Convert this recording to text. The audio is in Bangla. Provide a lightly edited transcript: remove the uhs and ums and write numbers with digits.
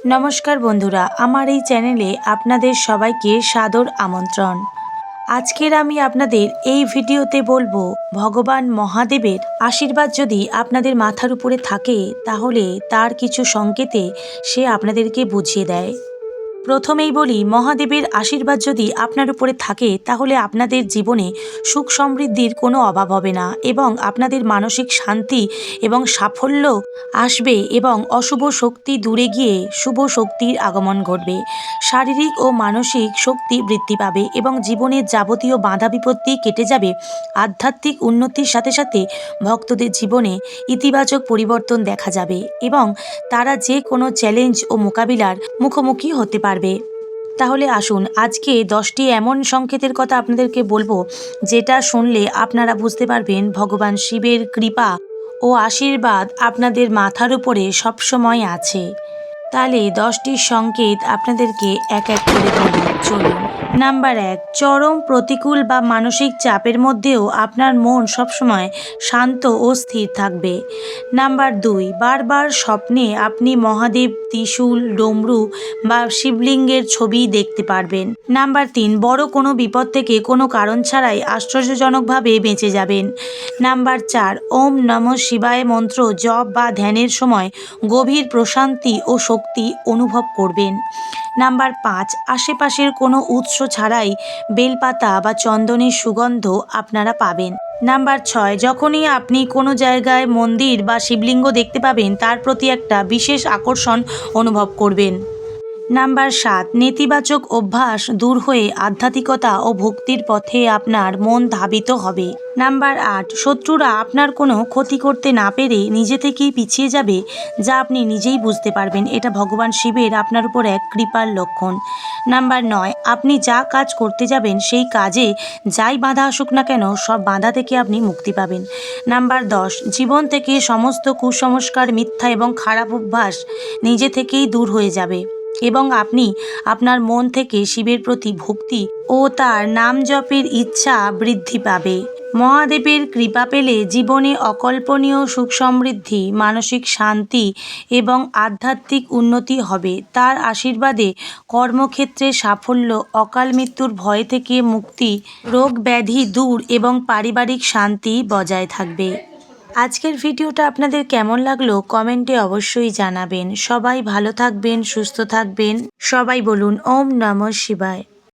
নমস্কার বন্ধুরা, আমার এই চ্যানেলে আপনাদের সবাইকে সাদর আমন্ত্রণ। আজকের আমি আপনাদের এই ভিডিওতে বলবো ভগবান মহাদেবের আশীর্বাদ যদি আপনাদের মাথার উপরে থাকে তাহলে তার কিছু সংকেতে সে আপনাদেরকে বুঝিয়ে দেয়। প্রথমেই বলি, মহাদেবের আশীর্বাদ যদি আপনার উপরে থাকে তাহলে আপনাদের জীবনে সুখ সমৃদ্ধির কোনো অভাব হবে না এবং আপনাদের মানসিক শান্তি এবং সাফল্য আসবে এবং অশুভ শক্তি দূরে গিয়ে শুভ শক্তির আগমন ঘটবে। শারীরিক ও মানসিক শক্তি বৃদ্ধি পাবে এবং জীবনের যাবতীয় বাধা বিপত্তি কেটে যাবে। আধ্যাত্মিক উন্নতির সাথে সাথে ভক্তদের জীবনে ইতিবাচক পরিবর্তন দেখা যাবে এবং তারা যে কোনো চ্যালেঞ্জ ও মোকাবিলার মুখোমুখি হতে পারবে। তাহলে আসুন আজকে 10টি এমন সংকেতের কথা আপনাদেরকে বলবো যেটা শুনলে আপনারা বুঝতে পারবেন ভগবান শিবের কৃপা ও আশীর্বাদ আপনাদের মাথার উপরে সবসময় আছে। তাহলে 10টি সংকেত আপনাদেরকে এক এক করে বলি, চলুন। নাম্বার 1, চরম প্রতিকূল বা মানসিক চাপের মধ্যেও আপনার মন সবসময় শান্ত ও স্থির থাকবে। নাম্বার 2, বারবার স্বপ্নে আপনি মহাদেব, ত্রিশূল, ডমরু বা শিবলিঙ্গের ছবি দেখতে পারবেন। নাম্বার 3, বড় কোনো বিপদ থেকে কোনো কারণ ছাড়াই আশ্চর্যজনকভাবে বেঁচে যাবেন। নাম্বার 4, ওম নমঃ শিবায় মন্ত্র জপ বা ধ্যানের সময় গভীর প্রশান্তি ও শক্তি অনুভব করবেন। নাম্বার 5, আশেপাশের কোনো উৎস ছাড়াই বেলপাতা বা চন্দনের সুগন্ধ আপনারা পাবেন। নাম্বার 6, যখনই আপনি কোনো জায়গায় মন্দির বা শিবলিঙ্গ দেখতে পাবেন তার প্রতি একটা বিশেষ আকর্ষণ অনুভব করবেন। নাম্বার 7, নেতিবাচক অভ্যাস দূর হয়ে আধ্যাত্মিকতা ও ভক্তির পথে আপনার মন ধাবিত হবে। নাম্বার 8, শত্রুরা আপনার কোনো ক্ষতি করতে না পেরে নিজে থেকেই পিছিয়ে যাবে, যা আপনি নিজেই বুঝতে পারবেন। এটা ভগবান শিবের আপনার উপর এক কৃপার লক্ষণ। নাম্বার 9, আপনি যা কাজ করতে যাবেন সেই কাজে যাই বাধা আসুক না কেন সব বাধা থেকে আপনি মুক্তি পাবেন। নাম্বার 10, জীবন থেকে সমস্ত কুসংস্কার, মিথ্যা এবং খারাপ অভ্যাস নিজে থেকেই দূর হয়ে যাবে এবং আপনি আপনার মন থেকে শিবের প্রতি ভক্তি ও তার নাম জপের ইচ্ছা বৃদ্ধি পাবে। মহাদেবের কৃপা পেলে জীবনে অকল্পনীয় সুখ সমৃদ্ধি, মানসিক শান্তি এবং আধ্যাত্মিক উন্নতি হবে। তার আশীর্বাদে কর্মক্ষেত্রে সাফল্য, অকাল মৃত্যুর ভয় থেকে মুক্তি, রোগ ব্যাধি দূর এবং পারিবারিক শান্তি বজায় থাকবে। আজকের ভিডিওটা আপনাদের কেমন লাগলো কমেন্টে অবশ্যই জানাবেন। সবাই ভালো থাকবেন, সুস্থ থাকবেন। সবাই বলুন ওম নমঃ শিবায়।